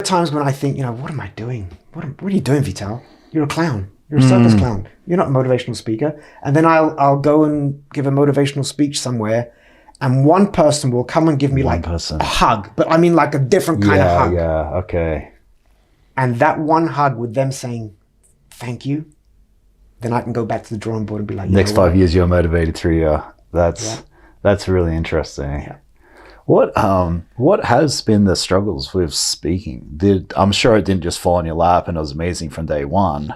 times when I think, what am I doing? What are you doing, Vital? You're a clown. You're a circus clown. You're not a motivational speaker. And then I'll go and give a motivational speech somewhere, and one person will come and give me a hug, but I mean like a different kind of hug. Yeah, okay. And that one hug with them saying, thank you, then I can go back to the drawing board and be like, next 5 years you're motivated through you. That's really interesting. Yeah. What has been the struggles with speaking? I'm sure it didn't just fall on your lap and it was amazing from day one.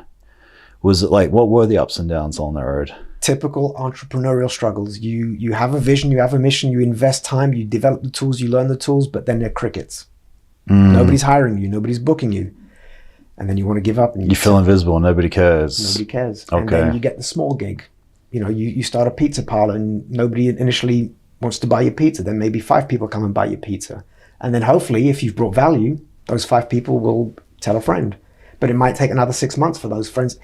Was it like, what were the ups and downs on the road? Typical entrepreneurial struggles. You have a vision, you have a mission, you invest time, you develop the tools, you learn the tools, but then they're crickets. Nobody's hiring you, nobody's booking you. And then you want to give up. And you feel invisible, nobody cares. Nobody cares. Okay. And then you get the small gig. You start a pizza parlor and nobody initially wants to buy your pizza. Then maybe 5 people come and buy your pizza. And then hopefully, if you've brought value, those 5 people will tell a friend. But it might take another 6 months for those friends.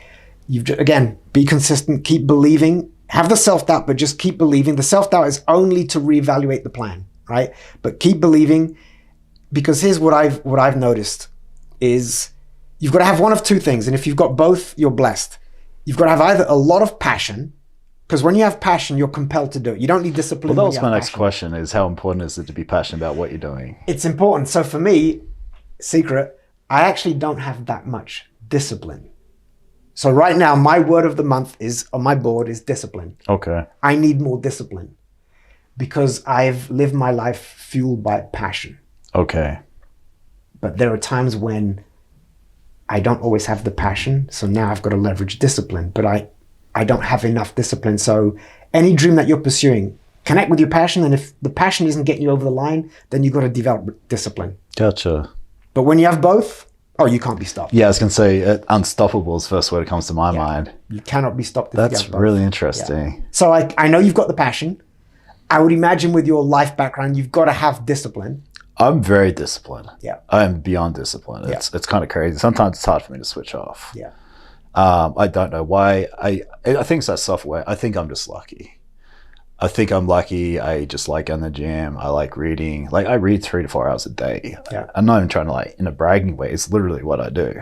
Again, be consistent, keep believing, have the self-doubt, but just keep believing. The self-doubt is only to reevaluate the plan, right? But keep believing, because here's what I've noticed is you've got to have one of 2 things. And if you've got both, you're blessed. You've got to have either a lot of passion, because when you have passion, you're compelled to do it. You don't need discipline. Well, that was my next question, is how important is it to be passionate about what you're doing? It's important. So for me, secret, I actually don't have that much discipline. So right now, my word of the month on my board is discipline. Okay. I need more discipline because I've lived my life fueled by passion. Okay. But there are times when I don't always have the passion. So now I've got to leverage discipline, but I don't have enough discipline. So any dream that you're pursuing, connect with your passion. And if the passion isn't getting you over the line, then you've got to develop discipline. Gotcha. But when you have both, you can't be stopped. Yeah, I was going to say unstoppable is the first word that comes to my mind. You cannot be stopped. That's really interesting. Yeah. So I know you've got the passion. I would imagine with your life background, you've got to have discipline. I'm very disciplined. Yeah. I'm beyond disciplined. It's kind of crazy. Sometimes it's hard for me to switch off. Yeah. I don't know why. I think it's that software. I think I'm just lucky. I think I'm lucky. I just like going to the gym. I like reading. Like I read 3 to 4 hours a day. Yeah. I'm not even trying to in a bragging way. It's literally what I do.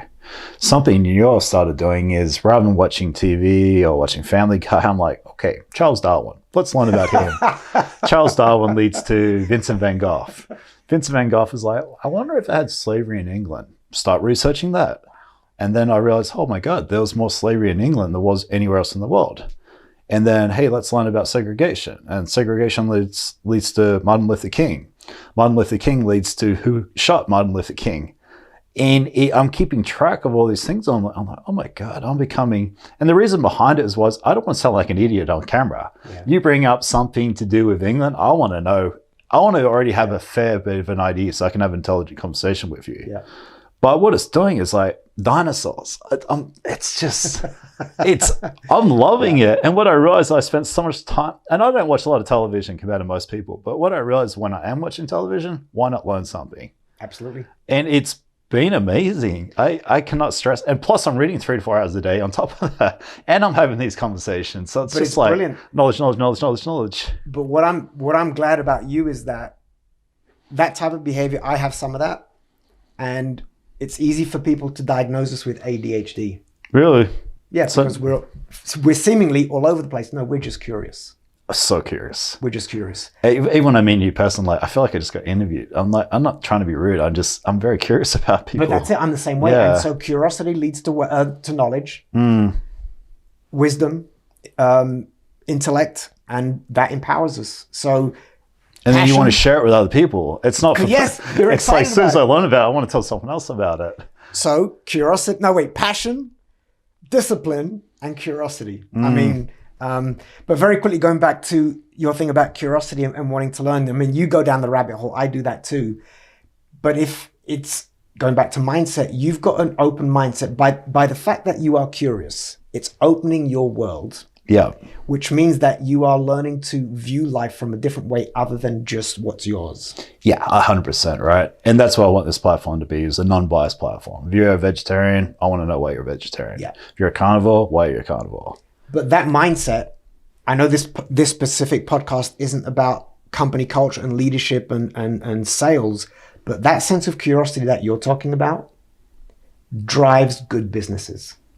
Something new I started doing is rather than watching TV or watching Family Guy, I'm like, okay, Charles Darwin. Let's learn about him. Charles Darwin leads to Vincent van Gogh. Vincent van Gogh is like, I wonder if they had slavery in England. Start researching that. And then I realized, oh my God, there was more slavery in England than there was anywhere else in the world. And then, hey, let's learn about segregation. And segregation leads to Martin Luther King. Martin Luther King leads to who shot Martin Luther King. And I'm keeping track of all these things. I'm like, oh my God, I'm becoming... And the reason behind it was I don't want to sound like an idiot on camera. Yeah. You bring up something to do with England, I want to know. I want to already have a fair bit of an idea so I can have an intelligent conversation with you. Yeah. But what it's doing is like dinosaurs. I'm loving it. And what I realized, I spent so much time, and I don't watch a lot of television compared to most people, but what I realized when I am watching television, why not learn something? Absolutely. And it's been amazing. I cannot stress. And plus I'm reading 3 to 4 hours a day on top of that. And I'm having these conversations. So it's like brilliant. knowledge. But what I'm glad about you is that type of behavior, I have some of that. And it's easy for people to diagnose us with ADHD. Really? Yeah, because we're seemingly all over the place. No, we're just curious. So curious. We're just curious. Even when I meet a new person, like I feel like I just got interviewed. I'm not trying to be rude. I'm very curious about people. But that's it. I'm the same way. Yeah. And so curiosity leads to knowledge, wisdom, intellect, and that empowers us. So. And then you want to share it with other people. It's not for yes, you're it's like as soon as I learn about it, I want to tell someone else about it. So passion, discipline, and curiosity. I mean, but very quickly going back to your thing about curiosity and wanting to learn. I mean, you go down the rabbit hole. I do that too. But if it's going back to mindset, you've got an open mindset. By the fact that you are curious, it's opening your world. Yeah. Which means that you are learning to view life from a different way other than just what's yours. Yeah, 100%, right? And that's why I want this platform to be, is a non-biased platform. If you're a vegetarian, I want to know why you're a vegetarian. Yeah. If you're a carnivore, why you're a carnivore. But that mindset, I know this specific podcast isn't about company culture and leadership and sales, But that sense of curiosity that you're talking about drives good businesses.